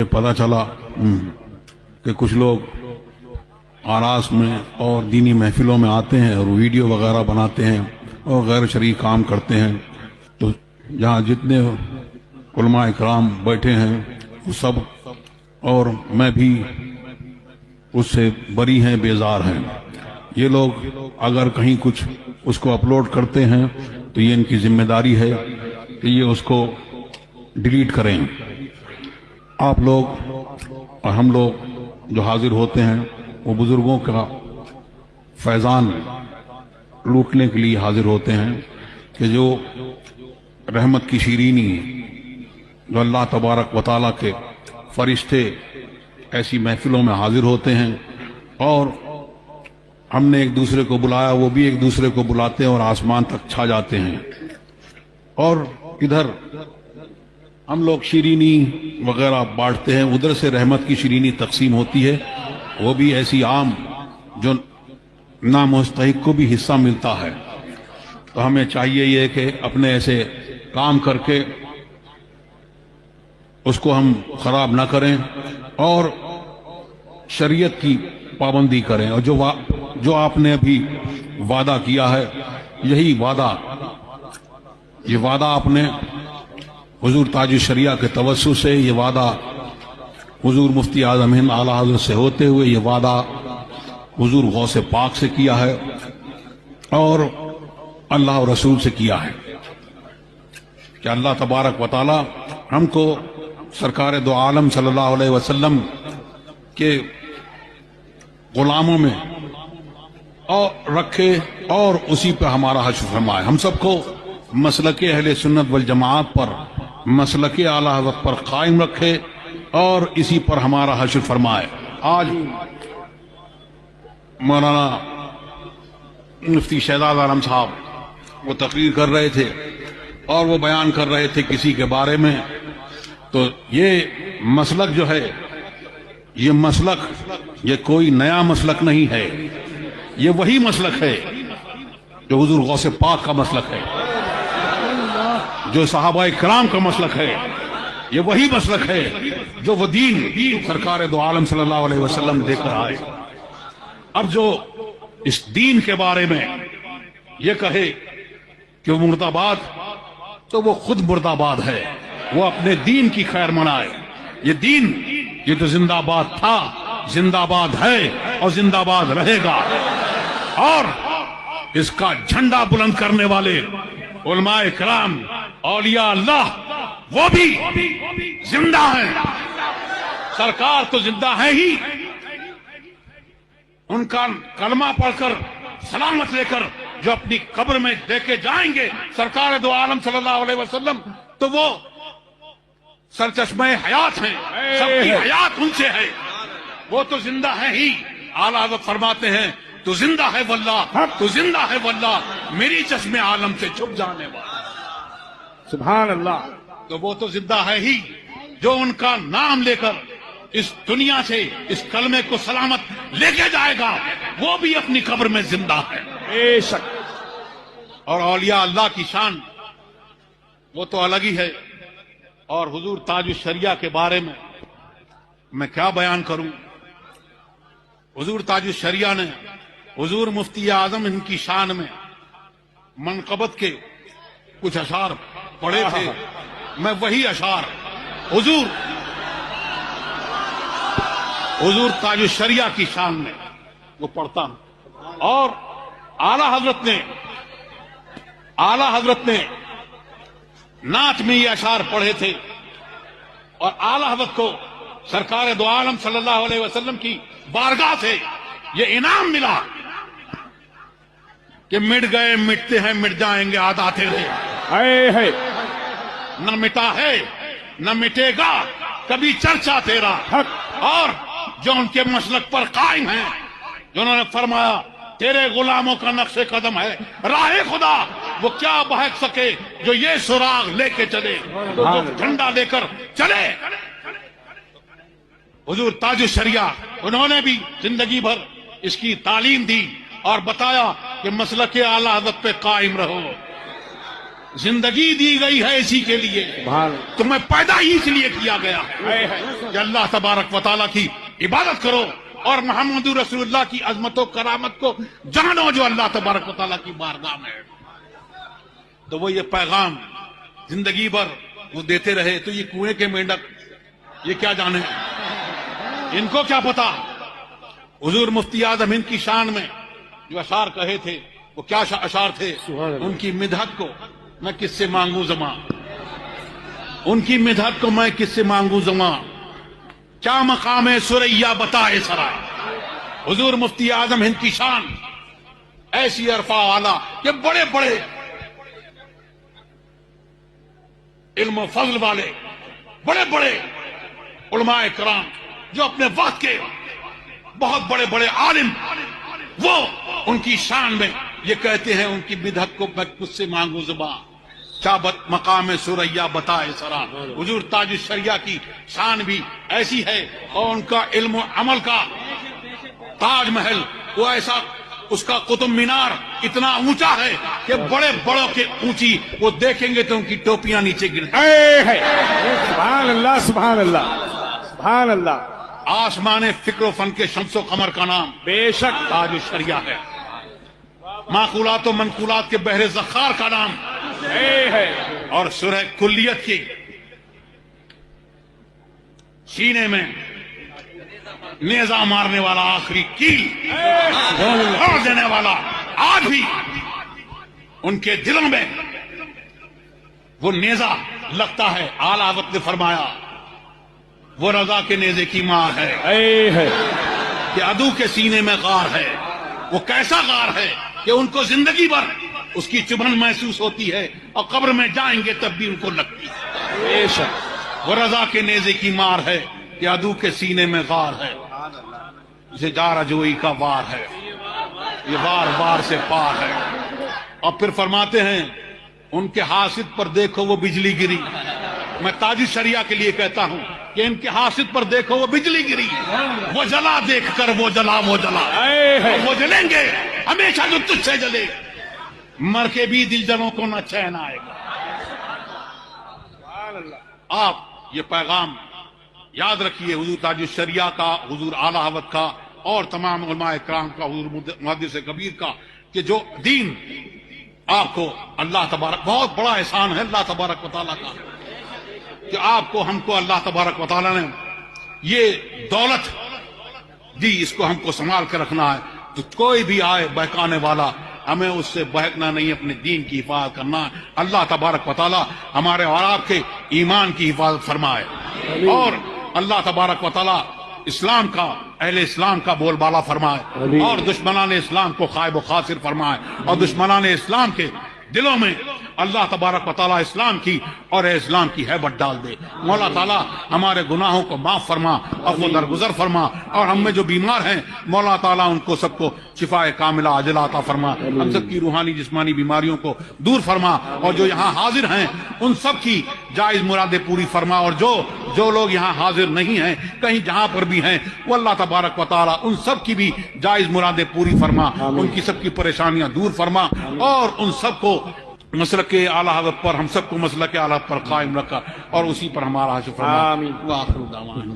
पता चला कि कुछ लोग आरास में और दीनी महफिलों में आते हैं और वीडियो वगैरह बनाते हैं और गैर शरई काम करते हैं। तो जहाँ जितने उलमा इकराम बैठे हैं वो सब और मैं भी उससे बरी हैं, बेजार हैं। ये लोग अगर कहीं कुछ उसको अपलोड करते हैं तो ये इनकी जिम्मेदारी है कि ये उसको डिलीट करें। आप लोग और हम लोग जो हाजिर होते हैं वो बुजुर्गों का फैजान लूटने के लिए हाजिर होते हैं कि जो रहमत की शीरीनी जो अल्लाह तबारक व तआला के फरिश्ते ऐसी महफिलों में हाजिर होते हैं और हमने एक दूसरे को बुलाया, वो भी एक दूसरे को बुलाते हैं और आसमान तक छा जाते हैं। और इधर हम लोग शीरीनी वगैरह बांटते हैं, उधर से रहमत की शीरीनी तकसीम होती है, वो भी ऐसी आम जो नामुस्तहिक को भी हिस्सा मिलता है। तो हमें चाहिए ये कि अपने ऐसे काम करके उसको हम खराब ना करें और शरीयत की पाबंदी करें। और जो आपने अभी वादा किया है, यही वादा, ये वादा आपने हुजूर ताज शरिया के तवस्सुल से, ये वादा हुजूर मुफ्ती आज़म हिंद आला हज़रत से होते हुए, ये वादा हुजूर गौसे पाक से किया है और अल्लाह और रसूल से किया है कि अल्लाह तबारक व तआला हमको सरकार दो आलम सल्लल्लाहु अलैहि वसल्लम के गुलामों में और रखे और उसी पर हमारा हश्र फरमाए। हम सबको मसलके अहले सुन्नत वल जमाअत पर, मसलके आला हज़रत पर कायम रखे और इसी पर हमारा हश्र फरमाए। आज मौलाना मुफ्ती शहजाद आलम साहब वो तकरीर कर रहे थे और वो बयान कर रहे थे किसी के बारे में। तो ये मसलक जो है, ये मसलक, ये कोई नया मसलक नहीं है, ये वही मसलक है जो हुजूर गौसे पाक का मसलक है, जो सहाबाए किराम का मसलक है, ये वही मसलक है जो वो दीन सरकार दो आलम सल्लल्लाहु अलैहि वसल्लम देकर आए। अब जो इस दीन के बारे में ये कहे कि वो मुर्दाबाद, तो वो खुद मुर्दाबाद है, वो अपने दीन की खैर मनाए। ये दीन, ये तो जिंदाबाद था, जिंदाबाद है और जिंदाबाद रहेगा। और इसका झंडा बुलंद करने वाले उलमाए किराम, औलिया अल्लाह, वो भी जिंदा हैं। सरकार तो जिंदा है ही, उनका कलमा पढ़कर सलामत लेकर जो अपनी कब्र में देके जाएंगे सरकार दो आलम सल्लल्लाहु अलैहि वसल्लम, तो वो सरचश्मे हयात हैं, सबकी हयात उनसे है, वो तो जिंदा है ही। आला हज़रत फरमाते हैं, तू जिंदा है वल्लाह, तू जिंदा है वल्लाह, मेरी चश्मे आलम से छुप जाने वाला। सुभान अल्लाह। तो वो तो जिंदा है ही जो उनका नाम लेकर इस दुनिया से इस कलमे को सलामत लेके जाएगा, वो भी अपनी कब्र में जिंदा है बेशक। और औलिया अल्लाह की शान वो तो अलग ही है। और हुजूर ताज शरिया के बारे में मैं क्या बयान करूं। हुजूर ताज शरिया ने हुजूर मुफ्ती आजम इनकी शान में मनकबत के कुछ अशार पढ़े थे। मैं वही अशार हुजूर ताज शरिया की शान में वो पढ़ता हूं। और आला हजरत ने नाच में ये अशार पढ़े थे और आला हजरत को सरकार दो आलम सल्लल्लाहु अलैहि वसल्लम की बारगाह से ये इनाम मिला कि मिट गए मिटते हैं मिट जाएंगे आधा तेरे है, न मिटा है न मिटेगा कभी चर्चा तेरा। और जो उनके मसलक पर कायम है, जिन्होंने फरमाया तेरे गुलामों का नक्शे कदम है राहे खुदा, वो क्या बहक सके जो ये सुराग लेके चले, तो जो झंडा लेकर चले। हुजूर ताज शरिया, उन्होंने भी जिंदगी भर इसकी तालीम दी और बताया कि मसलके आला हज़रत पे कायम रहो। زندگی دی گئی ہے اسی کے لیے، تمہیں پیدا ہی اس لیے کیا گیا کہ اللہ تبارک و تعالیٰ کی عبادت کرو اور محمد رسول اللہ کی عظمت و کرامت کو جانو جو اللہ تبارک و تعالیٰ کی بارگاہ میں ہے۔ تو وہ یہ پیغام زندگی بھر وہ دیتے رہے، تو یہ کنویں کے مینڈک یہ کیا جانے، ان کو کیا پتا۔ حضور مفتی اعظم ہند کی شان میں جو اشعار کہے تھے وہ کیا اشعار تھے؟ ان کی مدحت کو میں کس سے مانگوں زماں، ان کی مدحت کو میں کس سے مانگوں زماں، کیا مقام سریا بتائے سرا۔ حضور مفتی اعظم ہند کی شان ایسی عرفہ والا کہ بڑے بڑے علم و فضل والے بڑے بڑے علماء کرام جو اپنے وقت کے بہت بڑے بڑے عالم، وہ ان کی شان میں یہ کہتے ہیں ان کی مدحت کو میں کس سے مانگوں زباں، کیا مقام سریا بتائے سرا۔ حضور تاج الشریعہ کی شان بھی ایسی ہے اور ان کا علم و عمل کا تاج محل وہ ایسا، اس کا قطب مینار اتنا اونچا ہے کہ بڑے بڑوں کے اونچی وہ دیکھیں گے تو ان کی ٹوپیاں نیچے گرتی ہے۔ سبحان اللہ سبحان اللہ سبحان اللہ۔ آسمان فکر و فن کے شمس و قمر کا نام بے شک تاج الشریعہ ہے، معقولات و منقولات کے بحر ذخار کا نام ہے، اور سورہ کلیت کی سینے میں نیزہ مارنے والا آخری کیل توڑ دینے والا، آج بھی ان کے دلوں میں وہ نیزہ لگتا ہے۔ اعلیٰ حضرت نے فرمایا وہ رضا کے نیزے کی ماں ہے کہ عدو کے سینے میں غار ہے۔ وہ کیسا غار ہے کہ ان کو زندگی بھر اس کی چبھن محسوس ہوتی ہے اور قبر میں جائیں گے تب بھی ان کو لگتی ہے۔ بے شک وہ رضا کے نیزے کی مار ہے کہ عدو کے سینے میں غار ہے، اسے جارہ جوئی کا وار ہے، یہ وار وار سے پار ہے۔ اور پھر فرماتے ہیں ان کے حاسد پر دیکھو وہ بجلی گری۔ میں تاج الشریعہ کے لیے کہتا ہوں کہ ان کے حاسد پر دیکھو وہ بجلی گری، وہ جلا دیکھ کر وہ جلا وہ جلا، وہ جلیں گے ہمیشہ جو تجھ سے جلے، مر کے بھی دل جنوں کو نہ چین آئے گا۔ آپ یہ پیغام یاد رکھیے، حضور تاج الشریعہ کا، حضور اعلیٰ حضرت کا اور تمام علماء اکرام کا، حضور محدث کبیر کا، کہ جو دین آپ کو اللہ تبارک، بہت بڑا احسان ہے اللہ تبارک و تعالیٰ کا کہ آپ کو، ہم کو اللہ تبارک و تعالیٰ نے یہ دولت دی، اس کو ہم کو سنبھال کے رکھنا ہے۔ تو کوئی بھی آئے بہکانے والا، ہمیں اس سے بہکنا نہیں، اپنے دین کی حفاظت کرنا ہے۔ اللہ تبارک و تعالیٰ ہمارے اور آپ کے ایمان کی حفاظت فرمائے، اور اللہ تبارک و تعالیٰ اسلام کا، اہل اسلام کا بول بالا فرمائے، اور دشمنان اسلام کو خائب و خاسر فرمائے، اور دشمنان اسلام کے دلوں میں اللہ تبارک و تعالیٰ اسلام کی اور اسلام کی ہیبت ڈال دے۔ مولا تعالیٰ ہمارے گناہوں کو معاف فرما، عفو درگزر فرما، اور ہم میں جو بیمار ہیں مولا تعالیٰ ان کو سب کو شفاء کاملہ عاجلہ عطا فرما، ہم سب کی روحانی جسمانی بیماریوں کو دور فرما، اور جو یہاں حاضر ہیں ان سب کی جائز مرادیں پوری فرما، اور جو لوگ یہاں حاضر نہیں ہیں کہیں جہاں پر بھی ہیں وہ اللہ تبارک و تعالیٰ ان سب کی بھی جائز مرادیں پوری فرما، ان کی سب کی پریشانیاں دور فرما، اور ان سب کو مسلک اعلیٰ حضرت پر، ہم سب کو مسلک اعلیٰ پر قائم رکھا، اور اسی پر ہمارا حشر فرما۔ آمین۔ وآخر دعوانا